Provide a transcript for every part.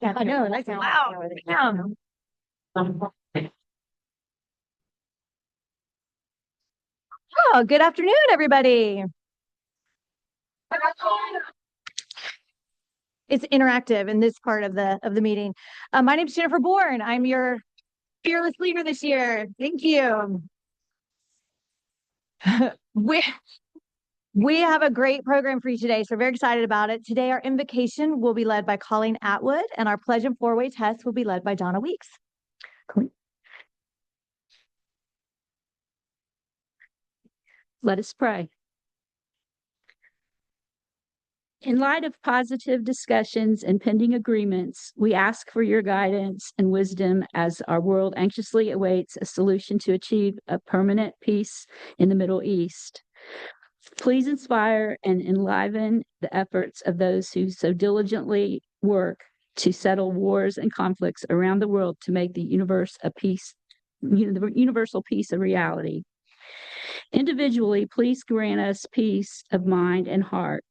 Yeah, I know. That's loud. Yeah. Oh, good afternoon, everybody. It's interactive in this part of the meeting. My name is Jennifer Bourne. I'm your fearless leader this year. Thank you. we we have a great program for you today, so we're very excited about it. Today, our invocation will be led by Colleen Atwood, and our pledge and four-way test will be led by Donna Weeks. Colleen. Let us pray. In light of positive discussions and pending agreements, we ask for your guidance and wisdom as our world anxiously awaits a solution to achieve a permanent peace in the Middle East. Please inspire and enliven the efforts of those who so diligently work to settle wars and conflicts around the world to make the universal peace a reality. Individually, please grant us peace of mind and heart.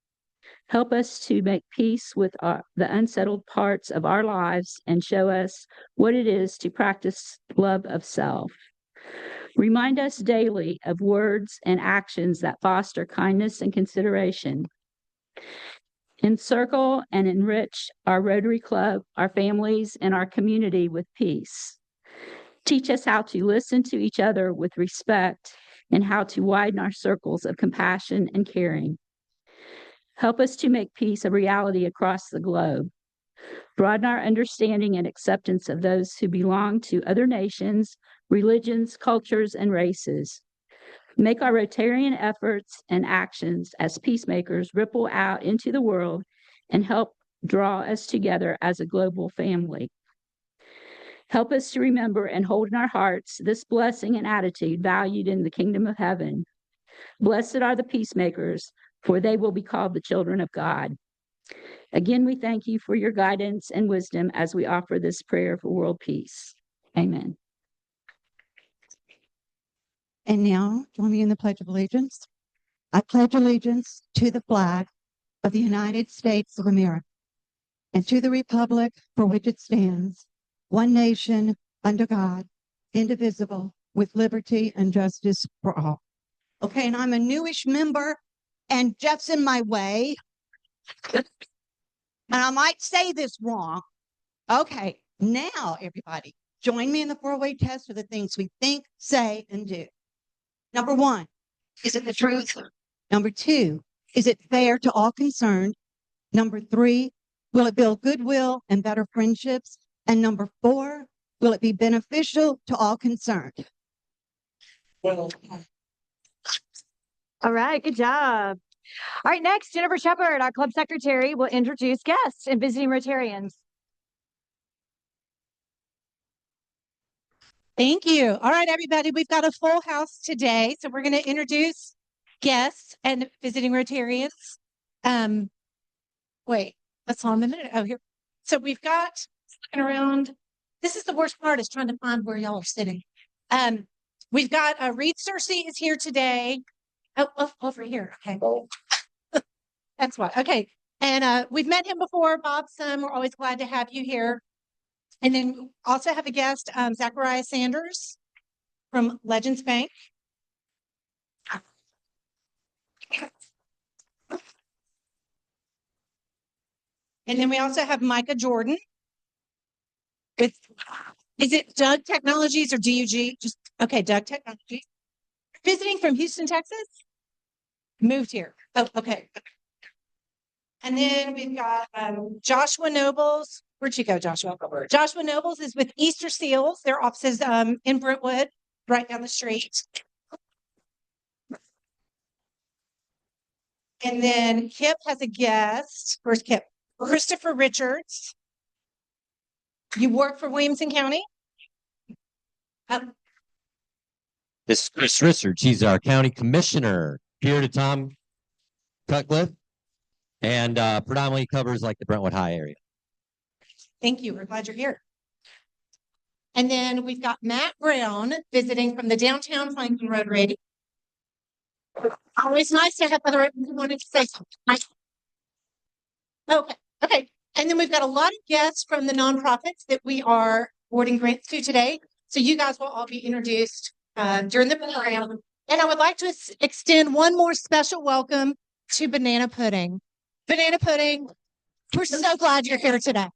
Help us to make peace with the unsettled parts of our lives and show us what it is to practice love of self. Remind us daily of words and actions that foster kindness and consideration. Encircle and enrich our Rotary Club, our families, and our community with peace. Teach us how to listen to each other with respect and how to widen our circles of compassion and caring. Help us to make peace a reality across the globe. Broaden our understanding and acceptance of those who belong to other nations, religions, cultures, and races. Make our Rotarian efforts and actions as peacemakers ripple out into the world and help draw us together as a global family. Help us to remember and hold in our hearts this blessing and attitude valued in the kingdom of heaven. Blessed are the peacemakers, for they will be called the children of God. Again, we thank you for your guidance and wisdom as we offer this prayer for world peace. Amen. And now, join me in the Pledge of Allegiance. I pledge allegiance to the flag of the United States of America and to the republic for which it stands, one nation, under God, indivisible, with liberty and justice for all. Okay, and I'm a newish member, and Jeff's in my way. And I might say this wrong. Okay, now, everybody, join me in the four-way test for the things we think, say, and do. Number one, is it the truth? Number two, is it fair to all concerned? Number three, will it build goodwill and better friendships? And number four, will it be beneficial to all concerned? All right, good job. All right, next, Jennifer Shepard, our club secretary, will introduce guests and visiting Rotarians. Thank you. All right, everybody, we've got a full house today. So we're going to introduce guests and visiting Rotarians. Wait, that's on the minute. Oh, here. So we've got, looking around, this is the worst part, is trying to find where y'all are sitting. We've got Reed Searcy is here today. Oh, over here. Okay. That's why. Okay. And we've met him before, Bob Sum. We're always glad to have you here. And then we also have a guest, Zachariah Sanders from Legends Bank. And then we also have Micah Jordan with, is it Doug Technologies or DUG? Just, okay, Doug Technologies. Visiting from Houston, Texas. Moved here. Oh, okay. And then we've got Joshua Nobles. Where'd you go, Joshua? Joshua Nobles is with Easter Seals. Their office is in Brentwood, right down the street. And then Kip has a guest. Where's Kip? Christopher Richards. You work for Williamson County? This is Chris Richards. He's our county commissioner here to Tom Cutcliffe, and predominantly covers like the Brentwood High area. Thank you. We're glad you're here. And then we've got Matt Brown visiting from the Downtown Franklin Rotary. Always nice to have other people who wanted to say something. Okay. Okay. And then we've got a lot of guests from the nonprofits that we are awarding grants to today. So you guys will all be introduced during the program. And I would like to extend one more special welcome to Banana Pudding. Banana Pudding, we're so glad you're here today.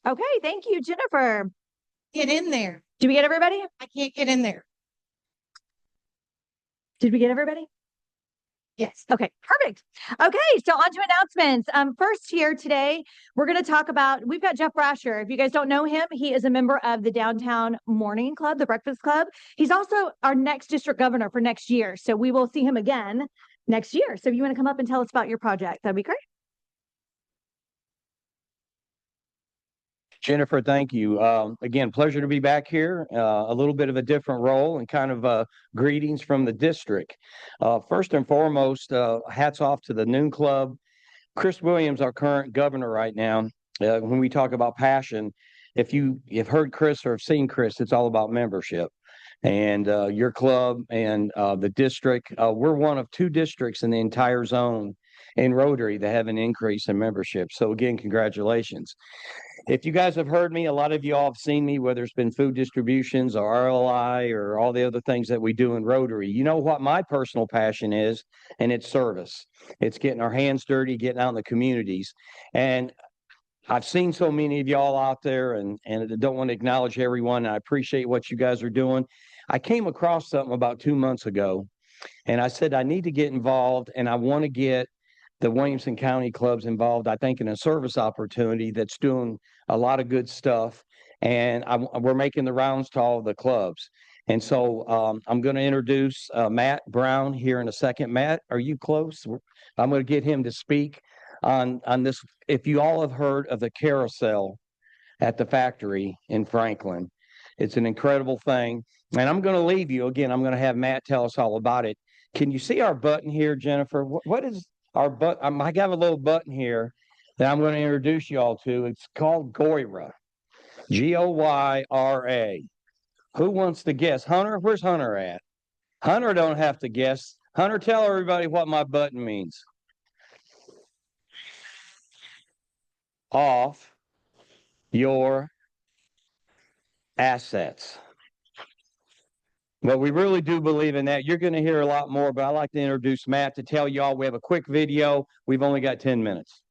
Okay, thank you, Jennifer. Get in there. Did we get everybody? I can't get in there. Did we get everybody? Yes. Okay, perfect. Okay, so on to announcements. First here today, we're going to talk about, we've got Jeff Brasher. If you guys don't know him, he is a member of the Downtown Morning Club, the Breakfast Club. He's also our next district governor for next year. So we will see him again next year. So if you want to come up and tell us about your project, that'd be great. Jennifer, thank you. Again, pleasure to be back here. A little bit of a different role and kind of greetings from the district. First and foremost, hats off to the Noon Club. Chris Williams, our current governor right now, when we talk about passion, if you've heard Chris or have seen Chris, it's all about membership. And your club and the district, we're one of 2 districts in the entire zone in Rotary that have an increase in membership. So again, congratulations. If you guys have heard me, a lot of you all have seen me, whether it's been food distributions or RLI or all the other things that we do in Rotary. You know what my personal passion is, and it's service. It's getting our hands dirty, getting out in the communities. And I've seen so many of y'all out there, and I don't want to acknowledge everyone. I appreciate what you guys are doing. I came across something about 2 months ago, and I said, I need to get involved, and I want to get the Williamson County clubs involved, I think, in a service opportunity that's doing a lot of good stuff. And we're making the rounds to all of the clubs. And so I'm going to introduce Matt Brown here in a second. Matt, are you close? I'm going to get him to speak on this. If you all have heard of the carousel at the factory in Franklin, it's an incredible thing. And I'm going to leave you again. I'm going to have Matt tell us all about it. Can you see our button here, Jennifer? What is our button? I got a little button here that I'm going to introduce you all to. It's called Goyra, Goyra. Who wants to guess? Hunter, where's Hunter at? Hunter don't have to guess. Hunter, tell everybody what my button means. Off your assets. Well, we really do believe in that. You're going to hear a lot more, but I'd like to introduce Matt to tell y'all we have a quick video. We've only got 10 minutes.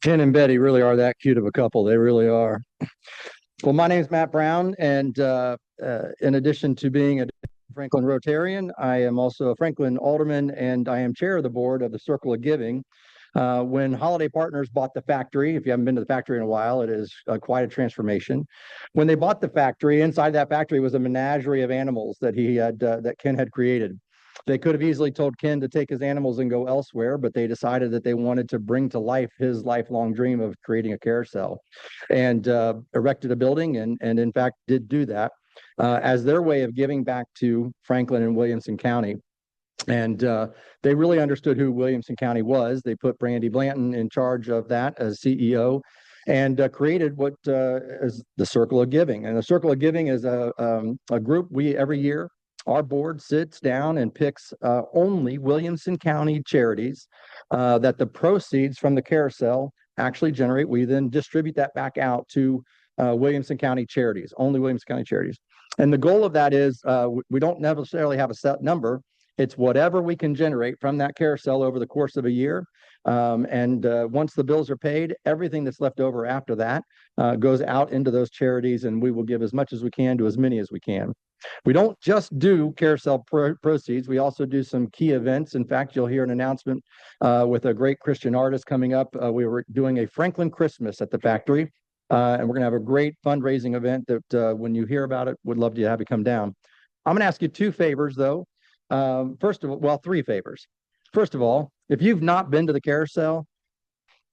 Jen and Betty really are that cute of a couple. They really are. Well, my name is Matt Brown, and in addition to being a Franklin Rotarian, I am also a Franklin Alderman, and I am chair of the board of the Circle of Giving. When Holiday Partners bought the factory, if you haven't been to the factory in a while, it is quite a transformation. When they bought the factory, inside that factory was a menagerie of animals that that Ken had created. They could have easily told Ken to take his animals and go elsewhere, but they decided that they wanted to bring to life his lifelong dream of creating a carousel, and erected a building, and in fact did do that as their way of giving back to Franklin and Williamson County. And they really understood who Williamson County was. They put Brandy Blanton in charge of that as CEO, and created what is the Circle of Giving. And the Circle of Giving is a group we every year. Our board sits down and picks only Williamson County charities that the proceeds from the carousel actually generate. We then distribute that back out to Williamson County charities, only Williamson County charities. And the goal of that is we don't necessarily have a set number. It's whatever we can generate from that carousel over the course of a year. And once the bills are paid, everything that's left over after that goes out into those charities, and we will give as much as we can to as many as we can. We don't just do carousel proceeds. We also do some key events. In fact, you'll hear an announcement with a great Christian artist coming up. We were doing a Franklin Christmas at the factory, and we're going to have a great fundraising event that when you hear about it, would love to have you come down. I'm going to ask you two favors, though. First of all, well, three favors. First of all, if you've not been to the carousel,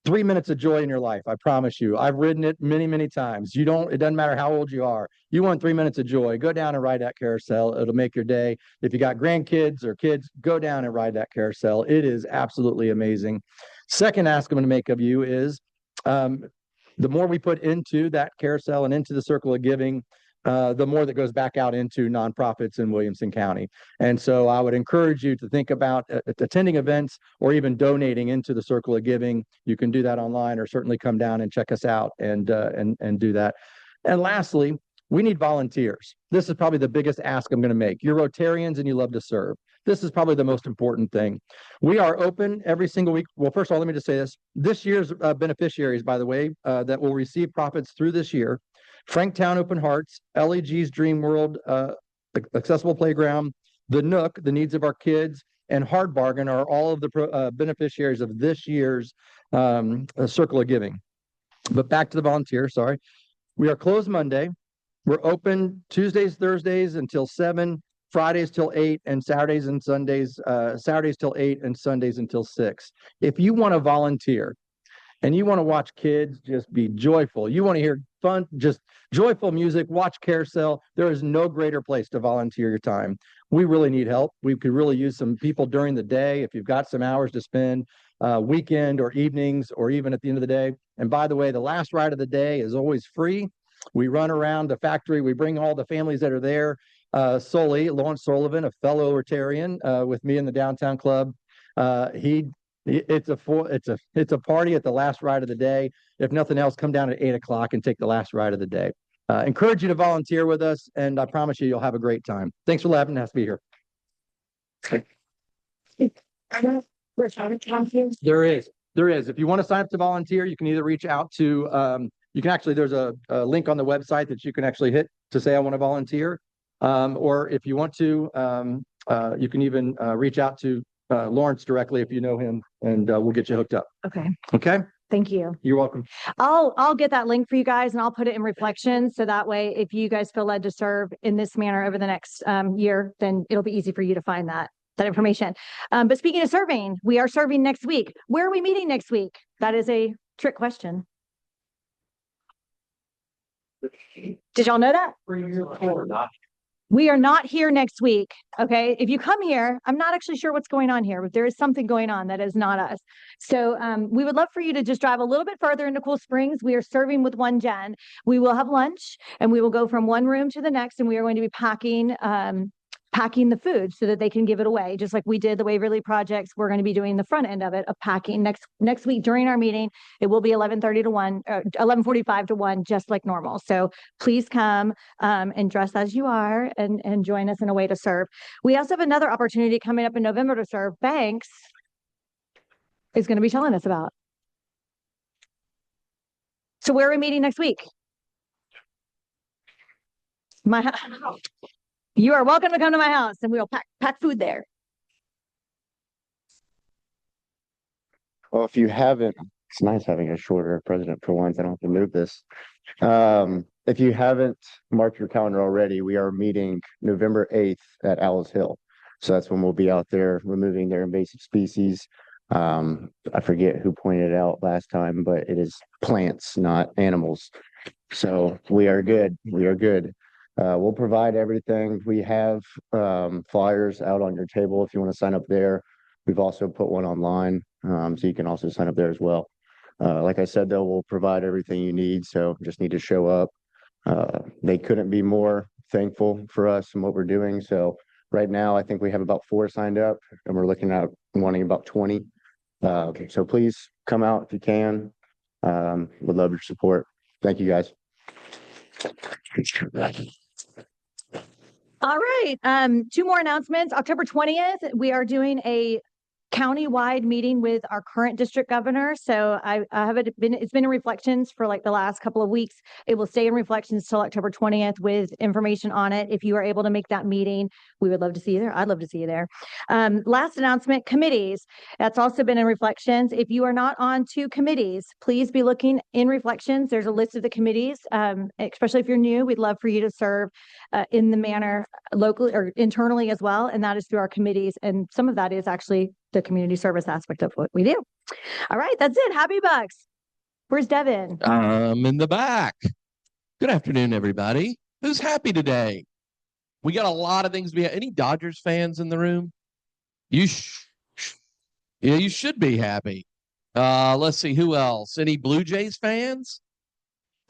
3 minutes of joy in your life. I promise you. I've ridden it many, many times. It doesn't matter how old you are. You want 3 minutes of joy, go down and ride that carousel. It'll make your day. If you got grandkids or kids, go down and ride that carousel. It is absolutely amazing. Second ask I'm going to make of you is the more we put into that carousel and into the Circle of Giving, the more that goes back out into nonprofits in Williamson County. And so I would encourage you to think about attending events or even donating into the Circle of Giving. You can do that online, or certainly come down and check us out and do that. And lastly, we need volunteers. This is probably the biggest ask I'm going to make. You're Rotarians and you love to serve. This is probably the most important thing. We are open every single week. Well, first of all, let me just say this. This year's beneficiaries, by the way, that will receive profits through this year: Franktown Open Hearts, LEG's Dream World, Accessible Playground, the Nook, the Needs of Our Kids, and Hard Bargain are all of the beneficiaries of this year's Circle of Giving. But back to the volunteers, sorry. We are closed Monday. We're open Tuesdays, Thursdays until 7, Fridays till 8, and Saturdays and Sundays, Saturdays till 8 and Sundays until 6. If you want to volunteer and you want to watch kids just be joyful, you want to hear fun, just joyful music, watch carousel, there is no greater place to volunteer your time. We really need help. We could really use some people during the day. If you've got some hours to spend, weekend or evenings, or even at the end of the day, And by the way, the last ride of the day is always free. We run around the factory. We bring all the families that are there. Sully, Lawrence Sullivan, a fellow Rotarian, with me in the downtown club. It's a party at the last ride of the day. If nothing else, come down at 8 o'clock and take the last ride of the day. Encourage you to volunteer with us, and I promise you'll have a great time. Thanks for letting us be here. There is. If you want to sign up to volunteer, you can either reach out to, there's a link on the website that you can actually hit to say, I want to volunteer. Or if you want to, you can even reach out to Lawrence directly if you know him, and we'll get you hooked up. Okay. Okay. Thank you. You're welcome. I'll get that link for you guys and I'll put it in reflections. So that way, if you guys feel led to serve in this manner over the next year, then it'll be easy for you to find that information. But speaking of serving, we are serving next week. Where are we meeting next week? That is a trick question. Did y'all know that? We are not here next week. Okay. If you come here, I'm not actually sure what's going on here, but there is something going on that is not us. So we would love for you to just drive a little bit further into Cool Springs. We are serving with One Gen. We will have lunch and we will go from one room to the next, and we are going to be packing the food so that they can give it away, just like we did the Waverly projects. We're going to be doing the front end of it, of packing next week during our meeting. It will be 11:30 to 1, 11:45 to 1, just like normal. So please come and dress as you are and join us in a way to serve. We also have another opportunity coming up in November to serve. Banks is going to be telling us about. So where are we meeting next week? You are welcome to come to my house and we'll pack food there. Well, if you haven't, it's nice having a shorter president for once. I don't have to move this. If you haven't marked your calendar already, we are meeting November 8th at Owls Hill. So that's when we'll be out there removing their invasive species. I forget who pointed it out last time, but it is plants, not animals. So we are good. We are good. We'll provide everything. We have flyers out on your table if you want to sign up there. We've also put one online, so you can also sign up there as well. Like I said, though, we'll provide everything you need, so just need to show up. They couldn't be more thankful for us and what we're doing. So right now, I think we have about 4 signed up, and we're looking at wanting about 20. So please come out if you can. Would love your support. Thank you, guys. All right. 2 more announcements. October 20th, we are doing a county-wide meeting with our current district governor. So it's been in reflections for like the last couple of weeks. It will stay in reflections till October 20th with information on it. If you are able to make that meeting, we would love to see you there. I'd love to see you there. Last announcement, committees. That's also been in reflections. If you are not on 2 committees, please be looking in reflections. There's a list of the committees, especially if you're new. We'd love for you to serve in the manner locally or internally as well. And that is through our committees. And some of that is actually the community service aspect of what we do. All right, that's it. Happy Bucks. Where's Devin? I'm in the back. Good afternoon, everybody. Who's happy today? We got a lot of things. Any Dodgers fans in the room? You should be happy. Let's see, who else? Any Blue Jays fans?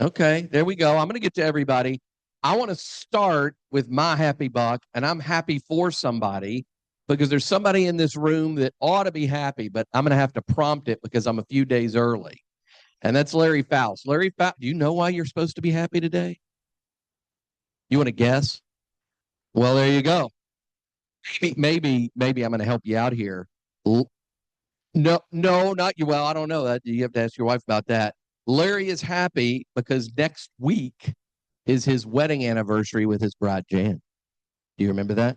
Okay, there we go. I'm going to get to everybody. I want to start with my happy buck, and I'm happy for somebody, because there's somebody in this room that ought to be happy, but I'm going to have to prompt it because I'm a few days early. And that's Larry Faust. Larry Faust, do you know why you're supposed to be happy today? You want to guess? Well, there you go. Maybe I'm going to help you out here. No, not you. Well, I don't know that. You have to ask your wife about that. Larry is happy because next week is his wedding anniversary with his bride, Jan. Do you remember that?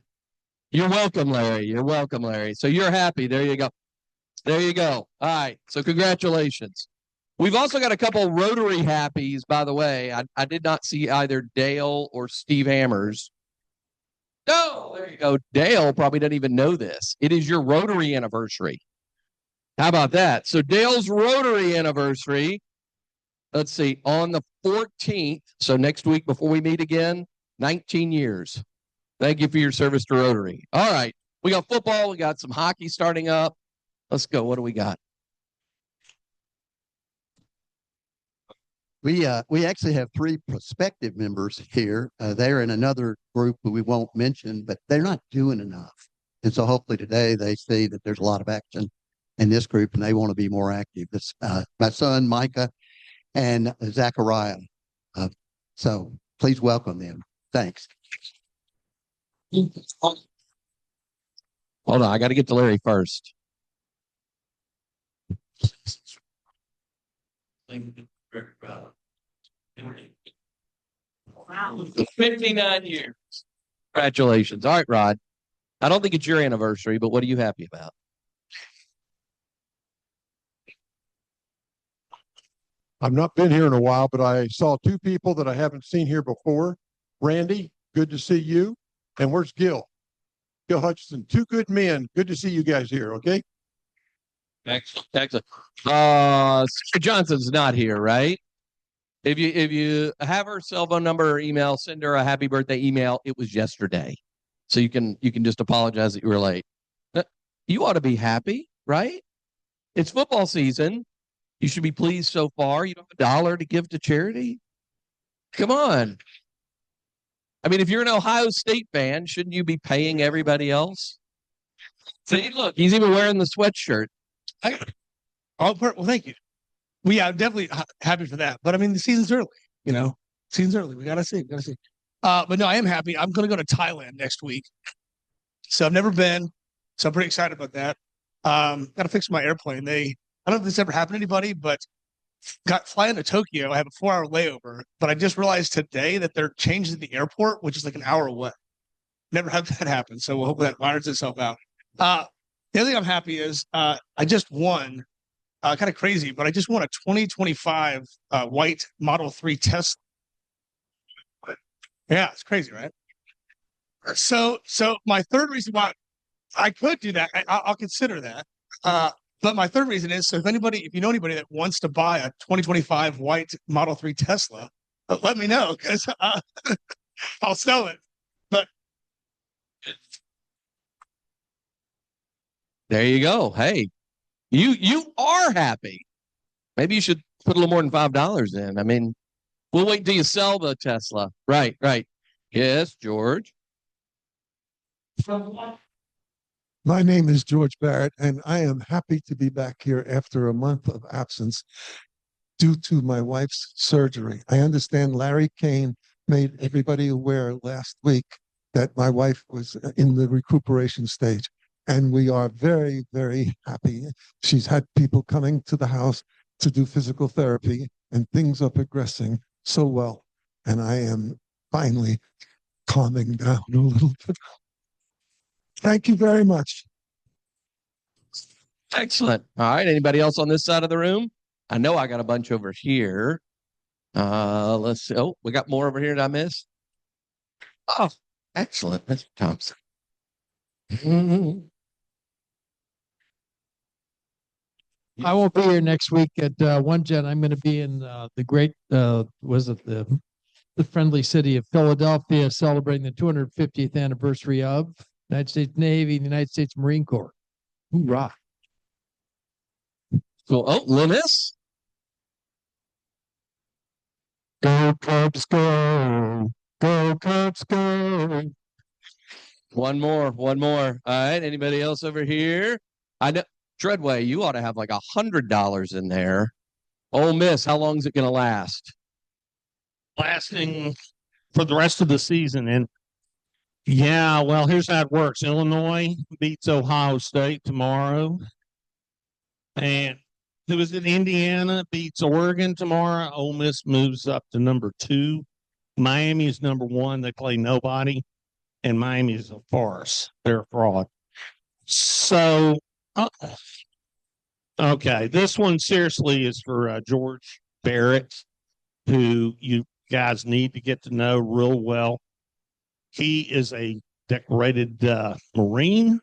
You're welcome, Larry. You're welcome, Larry. So you're happy. There you go. There you go. All right. So congratulations. We've also got a couple Rotary happies, by the way. I did not see either Dale or Steve Hammers. Oh, there you go. Dale probably doesn't even know this. It is your Rotary anniversary. How about that? So Dale's Rotary anniversary, let's see, on the 14th. So next week before we meet again, 19 years. Thank you for your service to Rotary. All right. We got football. We got some hockey starting up. Let's go. What do we got? We actually have three prospective members here. They're in another group who we won't mention, but they're not doing enough. And so hopefully today they see that there's a lot of action in this group and they want to be more active. It's my son, Micah, and Zachariah. So please welcome them. Thanks. Hold on, I got to get to Larry first. Wow. 59 years. Congratulations. All right, Rod. I don't think it's your anniversary, but what are you happy about? I've not been here in a while, but I saw two people that I haven't seen here before. Randy, good to see you. And where's Gil? Gil Hutchinson, two good men. Good to see you guys here. Okay. Excellent. Excellent. Sarah Johnson's not here, right? If you have her cell phone number or email, send her a happy birthday email. It was yesterday. So you can just apologize that you were late. You ought to be happy, right? It's football season. You should be pleased so far. You don't have $1 to give to charity. Come on. I mean, if you're an Ohio State fan, shouldn't you be paying everybody else? See, look, he's even wearing the sweatshirt. Well, thank you. I'm definitely happy for that. But I mean, the season's early, season's early. We got to see. But no, I am happy. I'm going to go to Thailand next week. So I've never been. So I'm pretty excited about that. Got to fix my airplane. I don't know if this ever happened to anybody, but flying to Tokyo. I have a 4-hour layover, but I just realized today that they're changing the airport, which is like an hour away. Never had that happen. So we'll hope that irons itself out. The other thing I'm happy is I just won, kind of crazy, but I just won a 2025 white Model 3 Tesla. Yeah, it's crazy, right? So my third reason why I could do that, I'll consider that. But my third reason is, so if you know anybody that wants to buy a 2025 white Model 3 Tesla, let me know because I'll sell it. But there you go. Hey, you are happy. Maybe you should put a little more than $5 in. I mean, we'll wait till you sell the Tesla. Right. Yes, George. My name is George Barrett, and I am happy to be back here after a month of absence due to my wife's surgery. I understand Larry Kane made everybody aware last week that my wife was in the recuperation stage, and we are very, very happy. She's had people coming to the house to do physical therapy, and things are progressing so well, and I am finally calming down a little bit. Thank you very much. Excellent. All right. Anybody else on this side of the room? I know I got a bunch over here. Let's see. Oh, we got more over here. Did I miss? Oh, excellent. Mr. Thompson. I won't be here next week at One Gen. I'm going to be in the great, the friendly city of Philadelphia, celebrating the 250th anniversary of United States Navy and the United States Marine Corps. Hoorah. Cool. Oh, Linus. Go Cubs, go. Go Cubs, go. One more. All right. Anybody else over here? I know, Treadway, you ought to have like $100 in there. Ole Miss, how long is it going to last? lasting for the rest of the season. And yeah, well, here's how it works. Illinois beats Ohio State tomorrow. And it was in Indiana, beats Oregon tomorrow. Ole Miss moves up to number 2. Miami is number 1. They play nobody. And Miami is a farce. They're a fraud. So, okay, this one seriously is for George Barrett, who you guys need to get to know real well. He is a decorated Marine,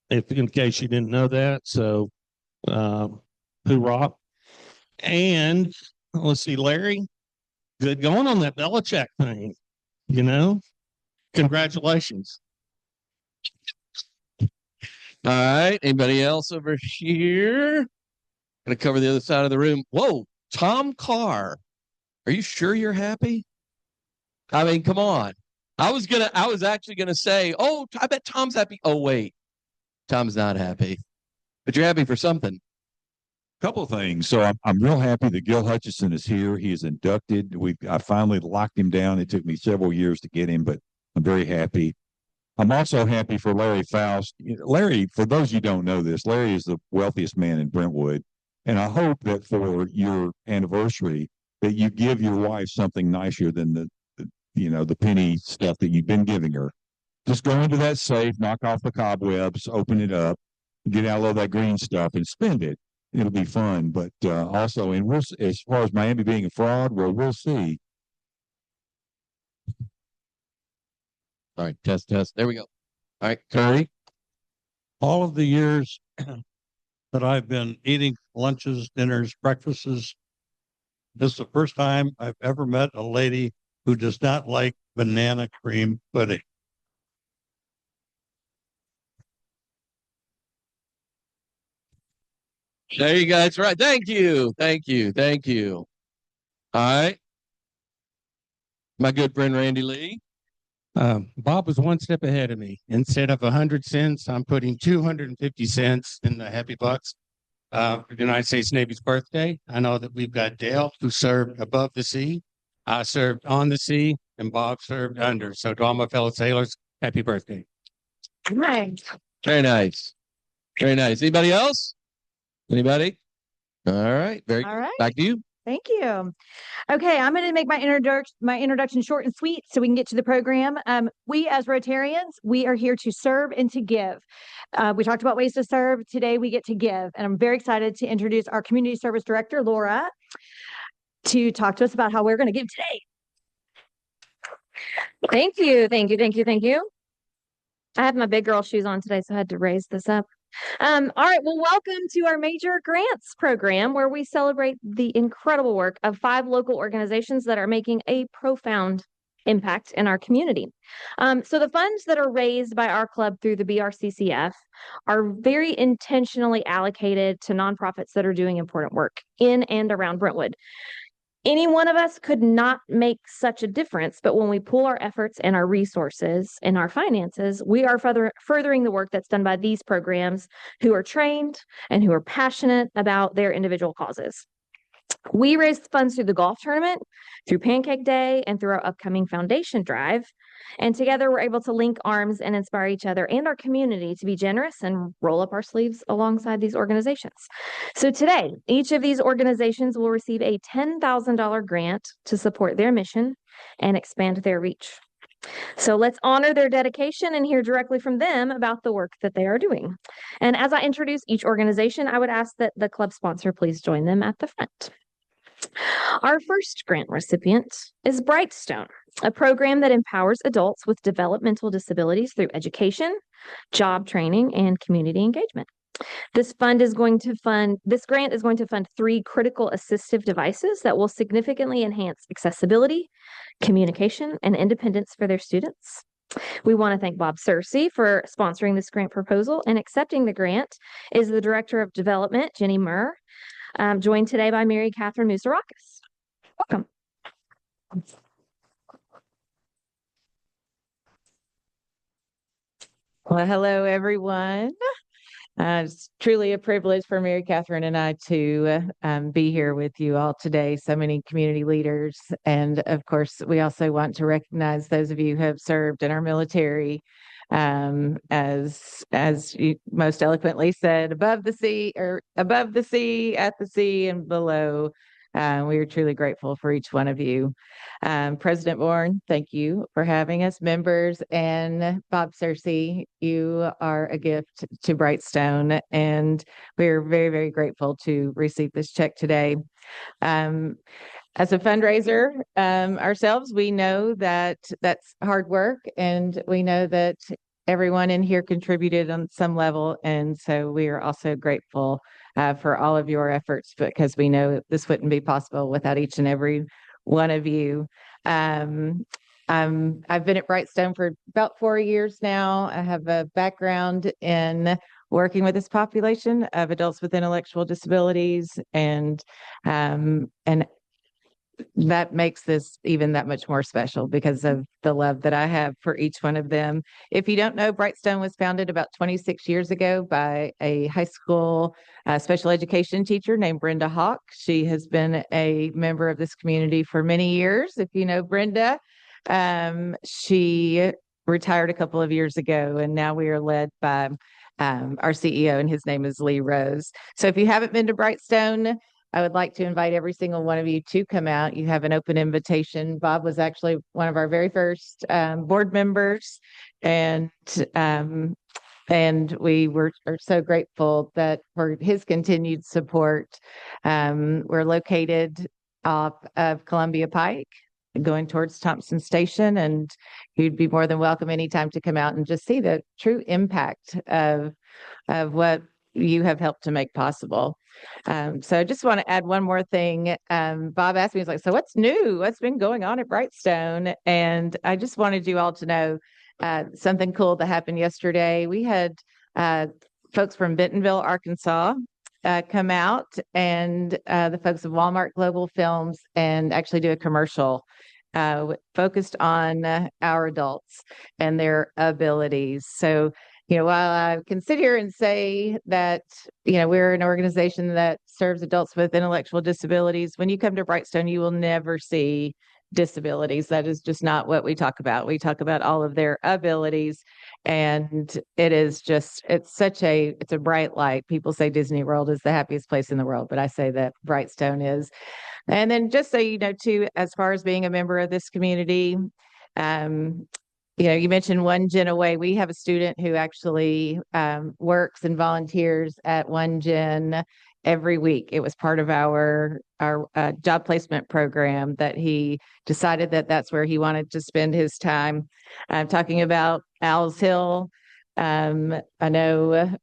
in case you didn't know that. So, hoorah. And let's see, Larry, good going on that Belichick thing, you know? Congratulations. All right. Anybody else over here? Gonna cover the other side of the room. Whoa, Tom Carr. Are you sure you're happy? I mean, come on. I was actually gonna say, oh, I bet Tom's happy. Oh, wait, Tom's not happy, but you're happy for something. Couple of things. So I'm real happy that Gil Hutchison is here. He is inducted. I finally locked him down. It took me several years to get him, but I'm very happy. I'm also happy for Larry Faust. Larry, for those you don't know this, Larry is the wealthiest man in Brentwood. And I hope that for your anniversary that you give your wife something nicer than the penny stuff that you've been giving her. Just go into that safe, knock off the cobwebs, open it up, get out all of that green stuff and spend it. It'll be fun, but also, and as far as Miami being a fraud, well, we'll see. All right, test. There we go. All right, Curry. All of the years that I've been eating lunches, dinners, breakfasts, this is the first time I've ever met a lady who does not like banana cream pudding. There you go. That's right. Thank you. All right. My good friend Randy Lee. Bob was one step ahead of me. Instead of 100 cents, I'm putting 250 cents in the Happy Bucks for the United States Navy's birthday. I know that we've got Dale, who served above the sea. I served on the sea, and Bob served under. So to all my fellow sailors, happy birthday. Nice. Very nice. Anybody else? Anybody? All right. All right. Back to you. Thank you. Okay, I'm going to make my introduction short and sweet so we can get to the program. We as Rotarians, we are here to serve and to give. We talked about ways to serve. Today we get to give, and I'm very excited to introduce our Community Service Director, Laura, to talk to us about how we're going to give today. Thank you. I have my big girl shoes on today, so I had to raise this up. All right. Well, welcome to our Major Grants program, where we celebrate the incredible work of 5 local organizations that are making a profound impact in our community. So the funds that are raised by our club through the BRCCF are very intentionally allocated to nonprofits that are doing important work in and around Brentwood. Any one of us could not make such a difference, but when we pool our efforts and our resources and our finances, we are furthering the work that's done by these programs who are trained and who are passionate about their individual causes. We raised funds through the golf tournament, through Pancake Day, and through our upcoming foundation drive. And together we're able to link arms and inspire each other and our community to be generous and roll up our sleeves alongside these organizations. So today, each of these organizations will receive a $10,000 grant to support their mission and expand their reach. So let's honor their dedication and hear directly from them about the work that they are doing. And as I introduce each organization, I would ask that the club sponsor please join them at the front. Our first grant recipient is Brightstone, a program that empowers adults with developmental disabilities through education, job training, and community engagement. This grant is going to fund 3 critical assistive devices that will significantly enhance accessibility, communication, and independence for their students. We want to thank Bob Searcy for sponsoring this grant proposal, and accepting the grant is the Director of Development, Jenny Murr, joined today by Mary Catherine Musarakis. Welcome. Well, hello, everyone. It's truly a privilege for Mary Catherine and I to be here with you all today. So many community leaders. And of course, we also want to recognize those of you who have served in our military, as you most eloquently said, above the sea, at the sea, and below. We are truly grateful for each one of you. President Bourne, thank you for having us. Members, and Bob Searcy, you are a gift to Brightstone, and we are very, very grateful to receive this check today. As a fundraiser ourselves, we know that that's hard work, and we know that everyone in here contributed on some level. And so we are also grateful for all of your efforts, because we know this wouldn't be possible without each and every one of you. I've been at Brightstone for about 4 years now. I have a background in working with this population of adults with intellectual disabilities, and that makes this even that much more special because of the love that I have for each one of them. If you don't know, Brightstone was founded about 26 years ago by a high school special education teacher named Brenda Hawk. She has been a member of this community for many years. If you know Brenda, she retired a couple of years ago, and now we are led by our CEO, and his name is Lee Rose. So if you haven't been to Brightstone, I would like to invite every single one of you to come out. You have an open invitation. Bob was actually one of our very first board members, and we are so grateful that for his continued support. We're located off of Columbia Pike, going towards Thompson Station, and you'd be more than welcome anytime to come out and just see the true impact of what you have helped to make possible. So I just want to add one more thing. Bob asked me, he's like, so what's new? What's been going on at Brightstone? And I just wanted you all to know something cool that happened yesterday. We had folks from Bentonville, Arkansas, come out, and the folks of Walmart Global Films, and actually do a commercial focused on our adults and their abilities. So, while I can sit here and say that, we're an organization that serves adults with intellectual disabilities, when you come to Brightstone, you will never see disabilities. That is just not what we talk about. We talk about all of their abilities, and it's a bright light. People say Disney World is the happiest place in the world, but I say that Brightstone is. And then just so you know too, as far as being a member of this community, you mentioned One Gen Away. We have a student who actually works and volunteers at One Gen every week. It was part of our job placement program that he decided that that's where he wanted to spend his time. I'm talking about Owls Hill. I know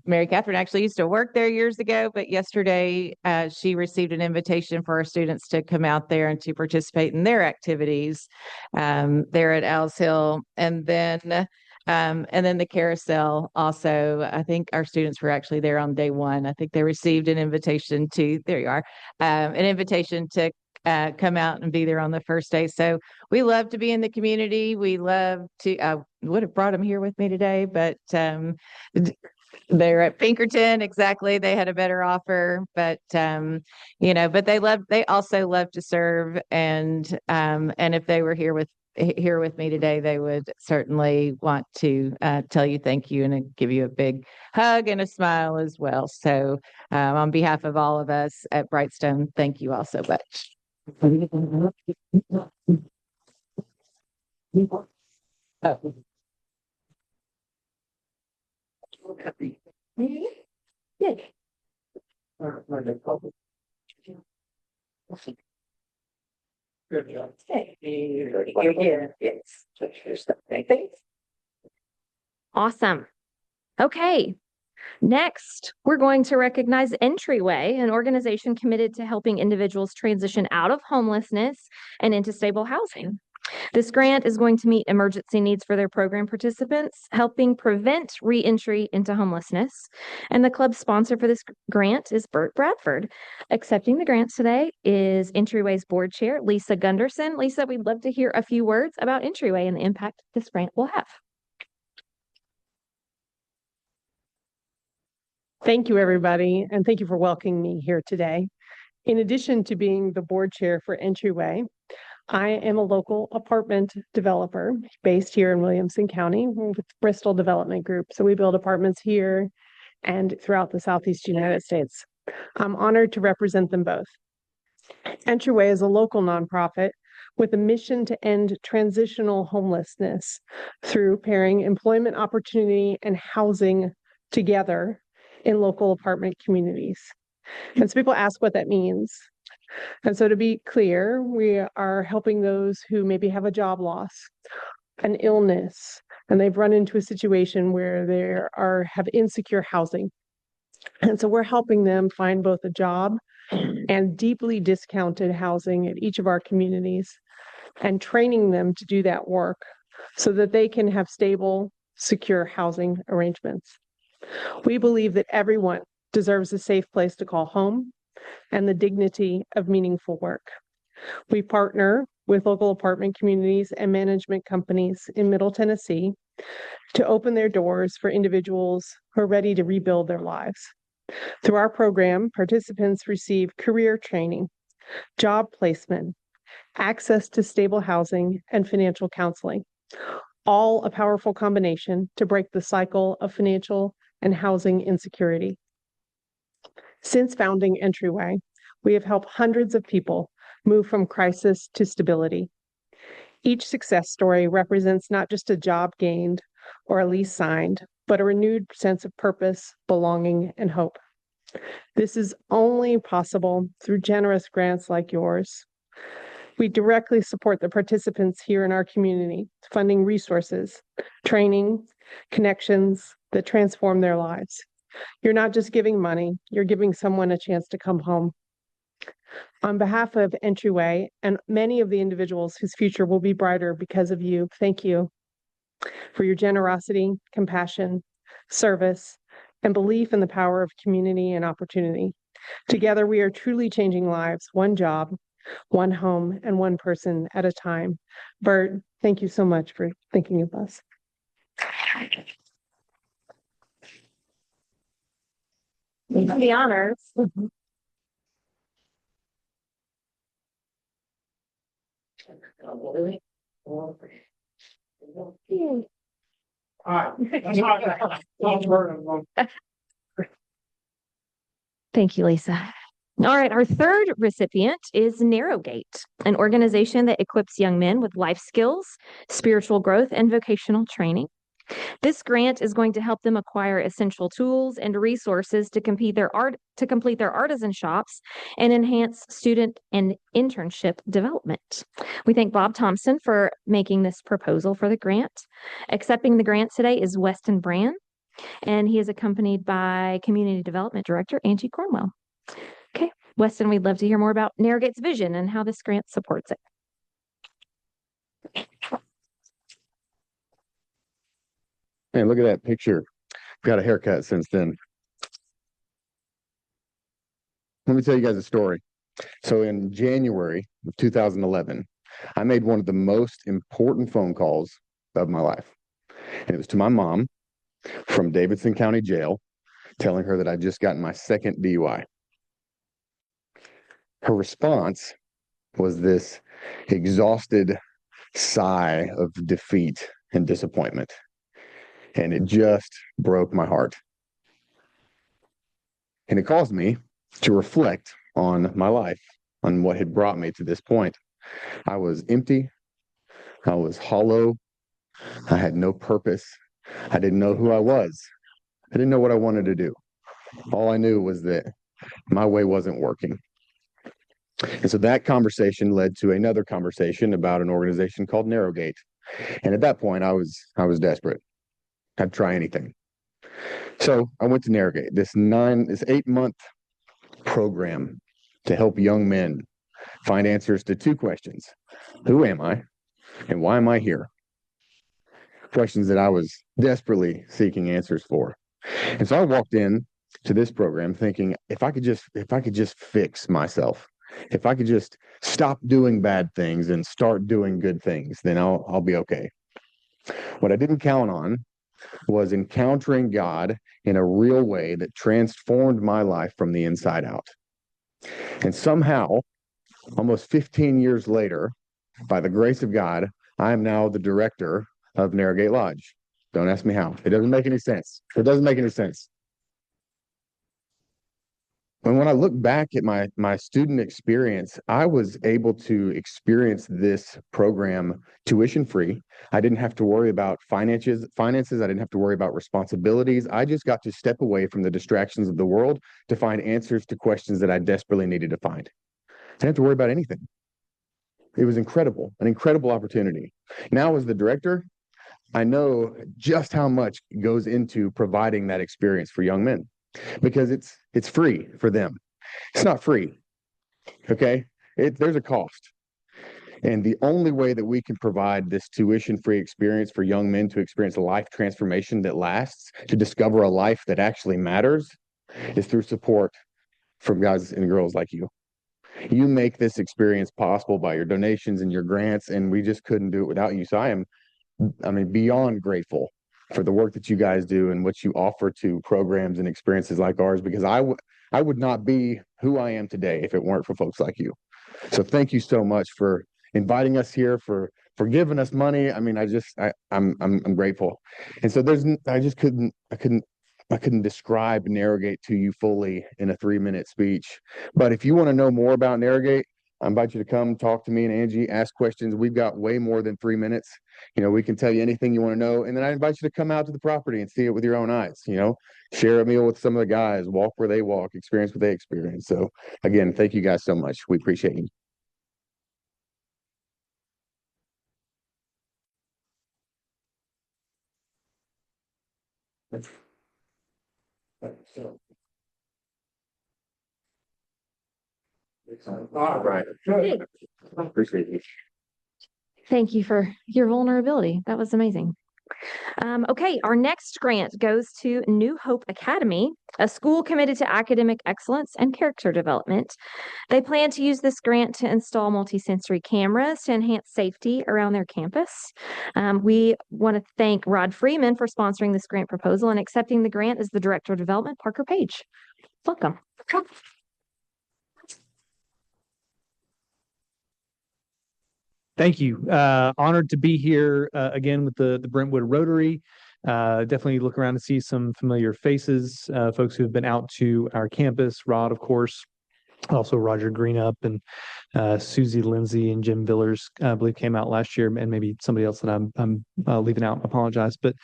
Mary Catherine actually used to work there years ago, but yesterday she received an invitation for our students to come out there and to participate in their activities there at Owls Hill. And then the carousel also, I think our students were actually there on day one. I think they received an invitation an invitation to come out and be there on the first day. So we love to be in the community. We love to, would have brought them here with me today, but they're at Pinkerton. Exactly. They had a better offer, but but they also love to serve. And if they were here with me today, they would certainly want to tell you thank you and give you a big hug and a smile as well. So on behalf of all of us at Brightstone, thank you all so much. Awesome. Okay. Next, we're going to recognize Entryway, an organization committed to helping individuals transition out of homelessness and into stable housing. This grant is going to meet emergency needs for their program participants, helping prevent re-entry into homelessness. And the club sponsor for this grant is Bert Bradford. Accepting the grant today is Entryway's board chair, Lisa Gunderson. Lisa, we'd love to hear a few words about Entryway and the impact this grant will have. Thank you, everybody, and thank you for welcoming me here today. In addition to being the board chair for Entryway, I am a local apartment developer based here in Williamson County with Bristol Development Group. So we build apartments here and throughout the Southeast United States. I'm honored to represent them both. Entryway is a local nonprofit with a mission to end transitional homelessness through pairing employment opportunity and housing together in local apartment communities. And so people ask what that means. And so to be clear, we are helping those who maybe have a job loss, an illness, and they've run into a situation where they have insecure housing. And so we're helping them find both a job and deeply discounted housing at each of our communities and training them to do that work so that they can have stable, secure housing arrangements. We believe that everyone deserves a safe place to call home and the dignity of meaningful work. We partner with local apartment communities and management companies in Middle Tennessee to open their doors for individuals who are ready to rebuild their lives. Through our program, participants receive career training, job placement, access to stable housing, and financial counseling, all a powerful combination to break the cycle of financial and housing insecurity. Since founding Entryway, we have helped hundreds of people move from crisis to stability. Each success story represents not just a job gained or a lease signed, but a renewed sense of purpose, belonging, and hope. This is only possible through generous grants like yours. We directly support the participants here in our community, funding resources, training, connections that transform their lives. You're not just giving money, you're giving someone a chance to come home. On behalf of Entryway and many of the individuals whose future will be brighter because of you, thank you for your generosity, compassion, service, and belief in the power of community and opportunity. Together, we are truly changing lives, one job, one home, and one person at a time. Bert, thank you so much for thinking of us. The honors. Thank you, Lisa. All right, our third recipient is Narrowgate, an organization that equips young men with life skills, spiritual growth, and vocational training. This grant is going to help them acquire essential tools and resources to complete their artisan shops and enhance student and internship development. We thank Bob Thompson for making this proposal for the grant. Accepting the grant today is Weston Brand, and he is accompanied by Community Development Director Angie Cornwell. Okay, Weston, we'd love to hear more about Narrowgate's vision and how this grant supports it. Man, look at that picture. Got a haircut since then. Let me tell you guys a story. So in January of 2011, I made one of the most important phone calls of my life. And it was to my mom from Davidson County Jail, telling her that I'd just gotten my second DUI. Her response was this exhausted sigh of defeat and disappointment. And it just broke my heart. And it caused me to reflect on my life, on what had brought me to this point. I was empty. I was hollow. I had no purpose. I didn't know who I was. I didn't know what I wanted to do. All I knew was that my way wasn't working. And so that conversation led to another conversation about an organization called Narrowgate. And at that point, I was desperate. I'd try anything. So I went to Narrowgate, this 8-month program to help young men find answers to 2 questions. Who am I? And why am I here? Questions that I was desperately seeking answers for. And so I walked in to this program thinking, if I could just fix myself, if I could just stop doing bad things and start doing good things, then I'll be okay. What I didn't count on was encountering God in a real way that transformed my life from the inside out. And somehow, almost 15 years later, by the grace of God, I am now the director of Narrowgate Lodge. Don't ask me how. It doesn't make any sense. It doesn't make any sense. And when I look back at my student experience, I was able to experience this program tuition free. I didn't have to worry about finances. I didn't have to worry about responsibilities. I just got to step away from the distractions of the world to find answers to questions that I desperately needed to find. I didn't have to worry about anything. It was incredible, an incredible opportunity. Now, as the director, I know just how much goes into providing that experience for young men, because it's free for them. It's not free. Okay. There's a cost. And the only way that we can provide this tuition-free experience for young men to experience a life transformation that lasts, to discover a life that actually matters, is through support from guys and girls like you. You make this experience possible by your donations and your grants, and we just couldn't do it without you. So I mean, beyond grateful for the work that you guys do and what you offer to programs and experiences like ours, because I would not be who I am today if it weren't for folks like you. So thank you so much for inviting us here, for giving us money. I mean, I'm grateful. And so I couldn't describe Narrowgate to you fully in a 3-minute speech. But if you want to know more about Narrowgate, I invite you to come talk to me and Angie, ask questions. We've got way more than 3 minutes. We can tell you anything you want to know. And then I invite you to come out to the property and see it with your own eyes, share a meal with some of the guys, walk where they walk, experience what they experience. So again, thank you guys so much. We appreciate you. All right. Appreciate you. Thank you for your vulnerability. That was amazing. Okay, our next grant goes to New Hope Academy, a school committed to academic excellence and character development. They plan to use this grant to install multisensory cameras to enhance safety around their campus. We want to thank Rod Freeman for sponsoring this grant proposal, and accepting the grant is the Director of Development, Parker Page. Welcome. Thank you. Honored to be here again with the Brentwood Rotary. Definitely look around to see some familiar faces, folks who have been out to our campus. Rod, of course, also Roger Greenup and Susie Lindsay and Jim Villers, I believe, came out last year, and maybe somebody else that I'm leaving out. Apologize. But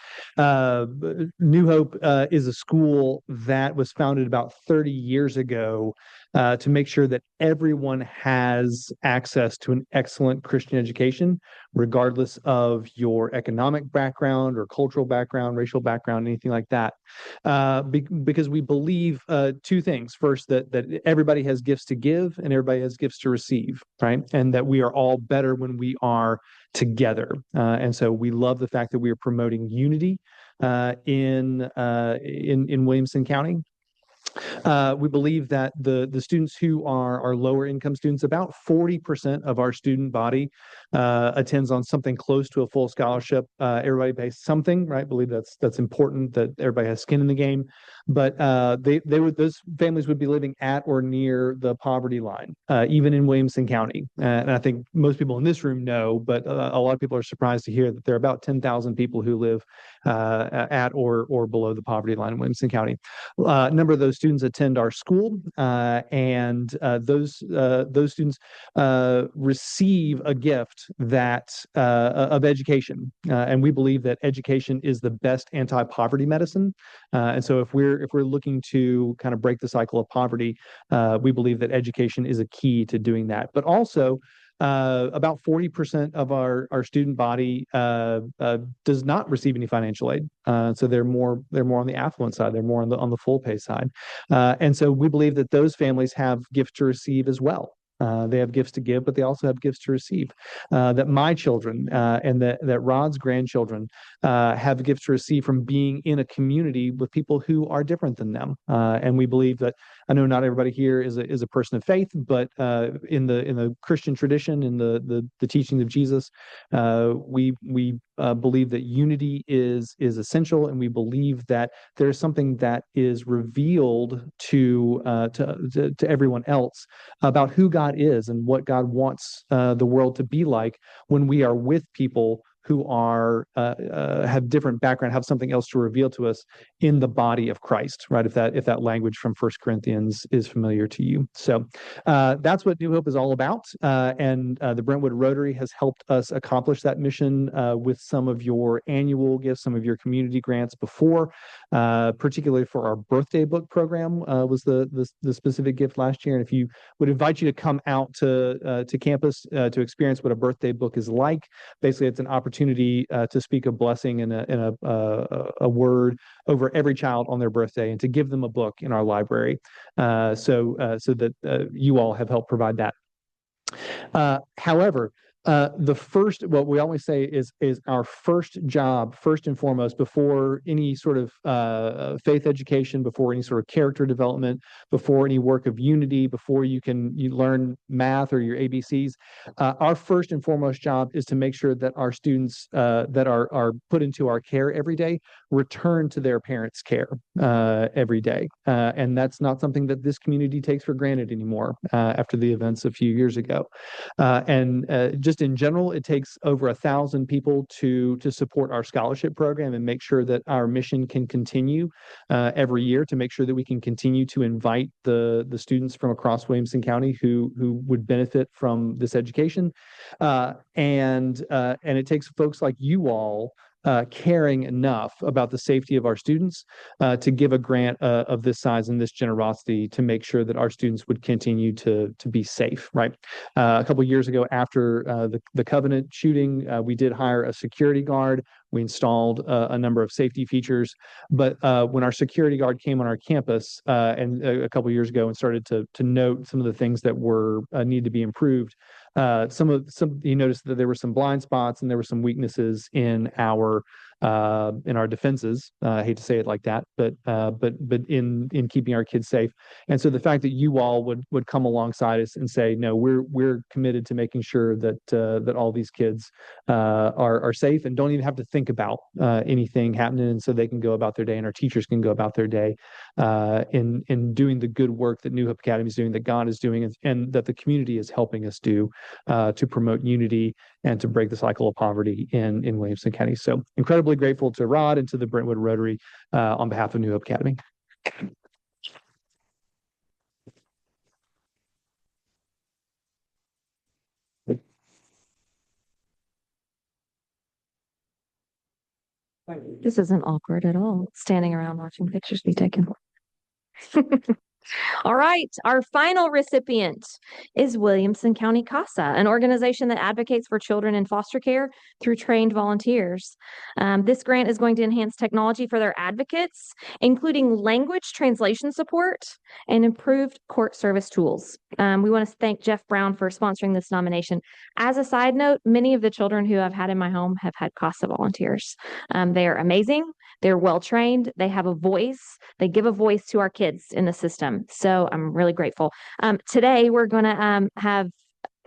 New Hope is a school that was founded about 30 years ago to make sure that everyone has access to an excellent Christian education, regardless of your economic background or cultural background, racial background, anything like that. Because we believe two things. First, that everybody has gifts to give and everybody has gifts to receive, right? And that we are all better when we are together. And so we love the fact that we are promoting unity in Williamson County. We believe that the students who are lower income students, about 40% of our student body attends on something close to a full scholarship. Everybody pays something, right? Believe that's important, that everybody has skin in the game. But those families would be living at or near the poverty line, even in Williamson County. And I think most people in this room know, but a lot of people are surprised to hear that there are about 10,000 people who live at or below the poverty line in Williamson County. A number of those students attend our school, and those students receive a gift of education, and we believe that education is the best anti-poverty medicine. And so, if we're looking to kind of break the cycle of poverty, we believe that education is a key to doing that. But also, about 40% of our student body does not receive any financial aid. So they're more on the affluent side. They're more on the full pay side. And so we believe that those families have gifts to receive as well. They have gifts to give, but they also have gifts to receive. That my children and that Rod's grandchildren have gifts to receive from being in a community with people who are different than them. And we believe that, I know not everybody here is a person of faith, but in the Christian tradition, in the teachings of Jesus, we believe that unity is essential, and we believe that there's something that is revealed to everyone else about who God is and what God wants the world to be like when we are with people who have different background, have something else to reveal to us in the body of Christ, right? If that language from 1 Corinthians is familiar to you. So that's what New Hope is all about. And the Brentwood Rotary has helped us accomplish that mission with some of your annual gifts, some of your community grants before, particularly for our birthday book program was the specific gift last year. And if you would invite you to come out to campus to experience what a birthday book is like, basically it's an opportunity to speak a blessing and a word over every child on their birthday, and to give them a book in our library, so that you all have helped provide that. However, What we always say is our first job, first and foremost, before any sort of faith education, before any sort of character development, before any work of unity, before you learn math or your ABCs. Our first and foremost job is to make sure that our students that are put into our care every day return to their parents' care every day, and that's not something that this community takes for granted anymore after the events a few years ago. Just in general, it takes over 1,000 people to support our scholarship program and make sure that our mission can continue every year, to make sure that we can continue to invite the students from across Williamson County who would benefit from this education. And it takes folks like you all caring enough about the safety of our students to give a grant of this size and this generosity to make sure that our students would continue to be safe, right? A couple of years ago, after the Covenant shooting, we did hire a security guard. We installed a number of safety features, but when our security guard came on our campus and a couple of years ago and started to note some of the things that were need to be improved, he noticed that there were some blind spots and there were some weaknesses in our defenses. I hate to say it like that, but in keeping our kids safe. And so the fact that you all would come alongside us and say, no, we're committed to making sure that all these kids are safe and don't even have to think about anything happening, and so they can go about their day and our teachers can go about their day in doing the good work that New Hope Academy is doing, that God is doing, and that the community is helping us do to promote unity and to break the cycle of poverty in Williamson County. So incredibly grateful to Rod and to the Brentwood Rotary on behalf of New Hope Academy. This isn't awkward at all, standing around watching pictures be taken. All right, our final recipient is Williamson County CASA, an organization that advocates for children in foster care through trained volunteers. This grant is going to enhance technology for their advocates, including language translation support and improved court service tools. We want to thank Jeff Brown for sponsoring this nomination. As a side note, many of the children who I've had in my home have had CASA volunteers. They are amazing. They're well trained. They have a voice. They give a voice to our kids in the system. So I'm really grateful. Today, we're going to have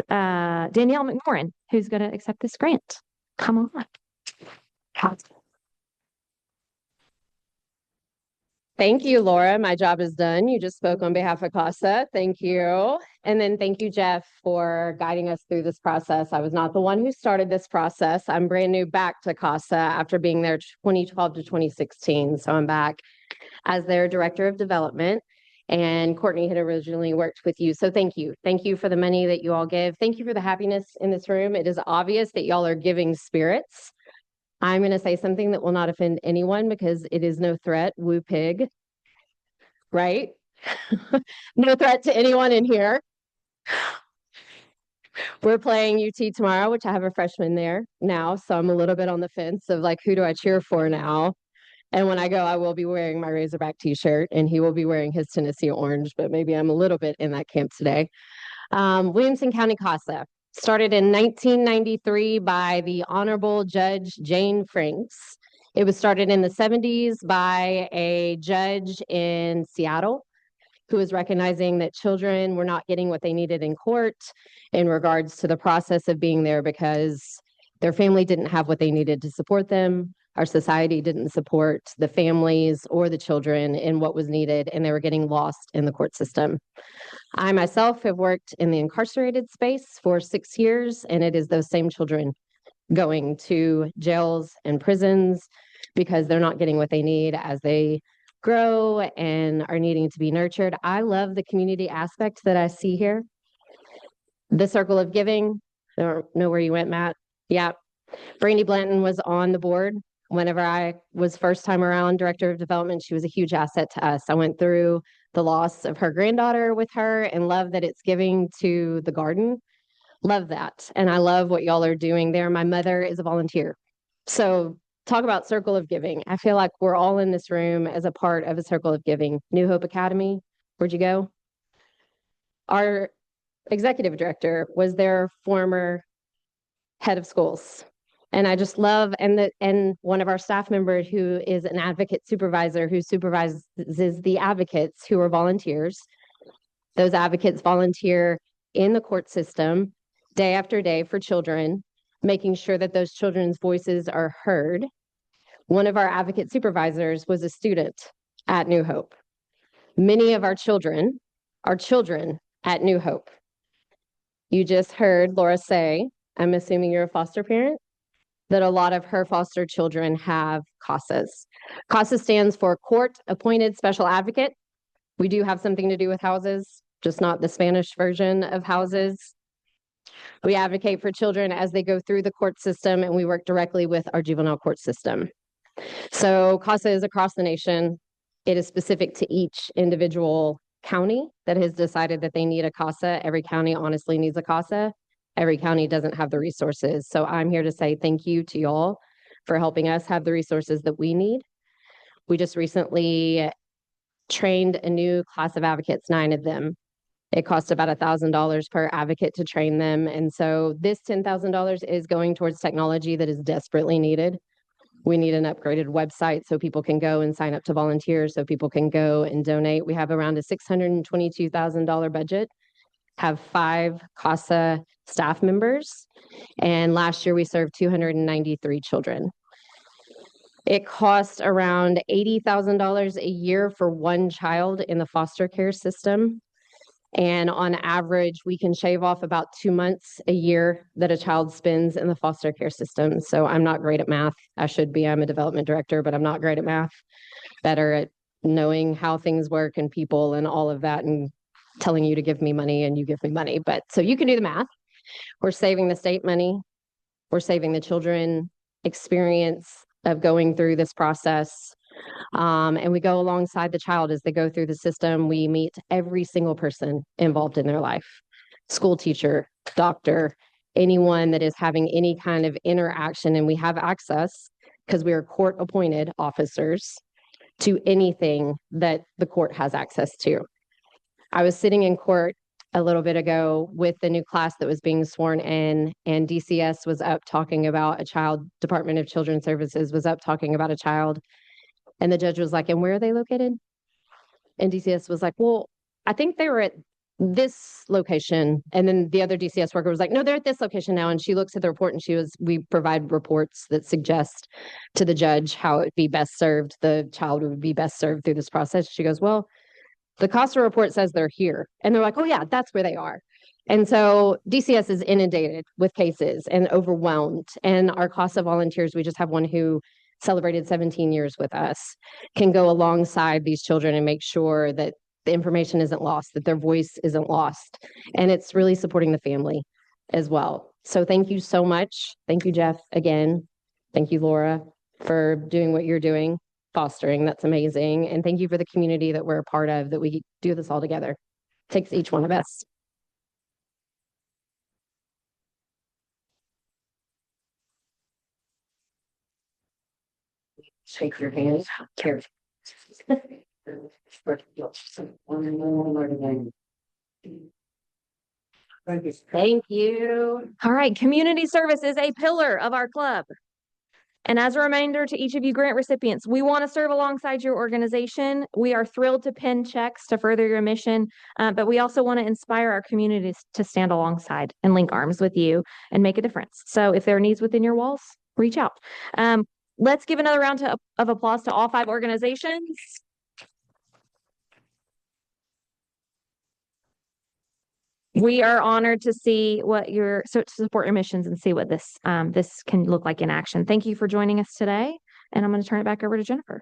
Danielle McMorrin, who's going to accept this grant. Come on. Thank you, Laura. My job is done. You just spoke on behalf of CASA. Thank you. And then thank you, Jeff, for guiding us through this process. I was not the one who started this process. I'm brand new back to CASA after being there 2012 to 2016. So I'm back as their director of development. And Courtney had originally worked with you. So thank you. Thank you for the money that you all give. Thank you for the happiness in this room. It is obvious that y'all are giving spirits. I'm going to say something that will not offend anyone because it is no threat. Woo pig. Right? No threat to anyone in here. We're playing UT tomorrow, which I have a freshman there now. So I'm a little bit on the fence of like, who do I cheer for now? And when I go, I will be wearing my Razorback t-shirt and he will be wearing his Tennessee orange, but maybe I'm a little bit in that camp today. Williamson County CASA started in 1993 by the Honorable Judge Jane Franks. It was started in the 70s by a judge in Seattle who was recognizing that children were not getting what they needed in court in regards to the process of being there because their family didn't have what they needed to support them. Our society didn't support the families or the children in what was needed, and they were getting lost in the court system. I myself have worked in the incarcerated space for 6 years, and it is those same children going to jails and prisons because they're not getting what they need as they grow and are needing to be nurtured. I love the community aspect that I see here. The circle of giving. I don't know where you went, Matt. Yeah. Brandy Blanton was on the board. Whenever I was first time around director of development, she was a huge asset to us. I went through the loss of her granddaughter with her and love that it's giving to the garden. Love that. And I love what y'all are doing there. My mother is a volunteer. So talk about circle of giving. I feel like we're all in this room as a part of a circle of giving. New Hope Academy, where'd you go? Our executive director was their former head of schools. And I just love, and one of our staff members who is an advocate supervisor who supervises the advocates who are volunteers. Those advocates volunteer in the court system day after day for children, making sure that those children's voices are heard. One of our advocate supervisors was a student at New Hope. Many of our children are children at New Hope. You just heard Laura say, I'm assuming you're a foster parent, that a lot of her foster children have CASAs. CASA stands for Court Appointed Special Advocate. We do have something to do with houses, just not the Spanish version of houses. We advocate for children as they go through the court system, and we work directly with our juvenile court system. So CASA is across the nation. It is specific to each individual county that has decided that they need a CASA. Every county honestly needs a CASA. Every county doesn't have the resources. So I'm here to say thank you to y'all for helping us have the resources that we need. We just recently trained a new class of advocates, 9 of them. It costs about $1,000 per advocate to train them. And so this $10,000 is going towards technology that is desperately needed. We need an upgraded website so people can go and sign up to volunteer, so people can go and donate. We have around a $622,000 budget, have 5 CASA staff members, and last year we served 293 children. It costs around $80,000 a year for one child in the foster care system. And on average, we can shave off about 2 months a year that a child spends in the foster care system. So I'm not great at math. I should be. I'm a development director, but I'm not great at math. Better at knowing how things work and people and all of that, and telling you to give me money and you give me money. But so you can do the math. We're saving the state money. We're saving the children experience of going through this process. And we go alongside the child as they go through the system. We meet every single person involved in their life, school teacher, doctor, anyone that is having any kind of interaction. And we have access, because we are court appointed officers, to anything that the court has access to. I was sitting in court a little bit ago with the new class that was being sworn in, and DCS was up talking about a child, Department of Children's Services was up talking about a child. And the judge was like, and where are they located? And DCS was like, well, I think they were at this location. And then the other DCS worker was like, no, they're at this location now. And she looks at the report and we provide reports that suggest to the judge how it would be best served, the child would be best served through this process. She goes, well, the CASA report says they're here. And they're like, oh yeah, that's where they are. And so DCS is inundated with cases and overwhelmed. And our CASA volunteers, we just have one who celebrated 17 years with us, can go alongside these children and make sure that the information isn't lost, that their voice isn't lost. And it's really supporting the family as well. So thank you so much. Thank you, Jeff, again. Thank you, Laura, for doing what you're doing, fostering. That's amazing. And thank you for the community that we're a part of, that we do this all together. It takes each one of us. Shake your hand. Carry. Thank you. All right. Community service is a pillar of our club. And as a reminder to each of you grant recipients, we want to serve alongside your organization. We are thrilled to pen checks to further your mission, but we also want to inspire our communities to stand alongside and link arms with you and make a difference. So if there are needs within your walls, reach out. Let's give another round of applause to all 5 organizations. We are honored to see what to support your missions and see what this can look like in action. Thank you for joining us today, and I'm going to turn it back over to Jennifer.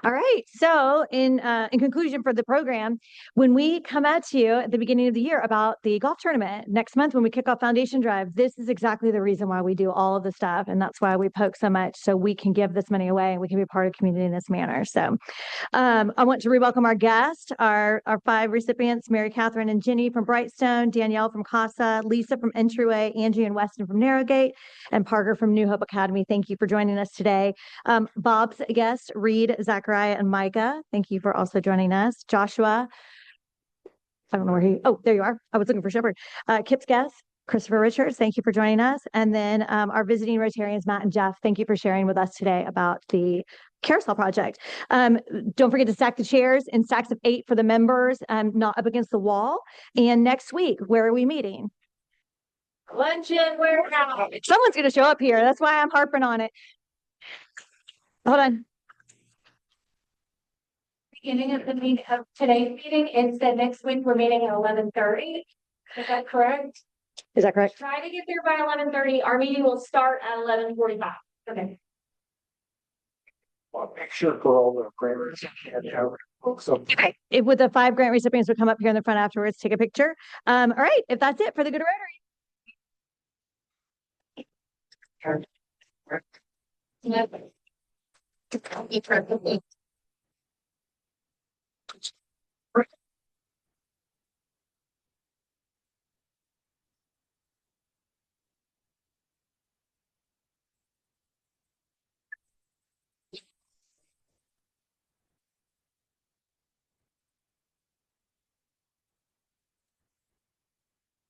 All right. So in conclusion for the program, when we come at you at the beginning of the year about the golf tournament next month, when we kick off Foundation Drive, this is exactly the reason why we do all of the stuff. And that's why we poke so much, so we can give this money away and we can be part of the community in this manner. So I want to re-welcome our guests, our 5 recipients, Mary Catherine and Jenny from Brightstone, Danielle from CASA, Lisa from Entryway, Angie and Weston from Narrowgate, and Parker from New Hope Academy. Thank you for joining us today. Bob's guest, Reed, Zachariah, and Micah. Thank you for also joining us. Joshua. I don't know where oh, there you are. I was looking for Shepherd. Kip's guest, Christopher Richards, thank you for joining us. And then our visiting Rotarians, Matt and Jeff, thank you for sharing with us today about the Carousel Project. Don't forget to stack the chairs in stacks of 8 for the members, not up against the wall. And next week, where are we meeting? Luncheon warehouse. Someone's going to show up here. That's why I'm harping on it. Hold on. Beginning of the meeting of today's meeting, it said next week we're meeting at 11:30. Is that correct? Is that correct? Try to get there by 11:30. Our meeting will start at 11:45. Okay. Well, make sure for all the grants. Okay. If with the 5 grant recipients would come up here in the front afterwards, take a picture. All right. If that's it for the Good Rotary. Perfect.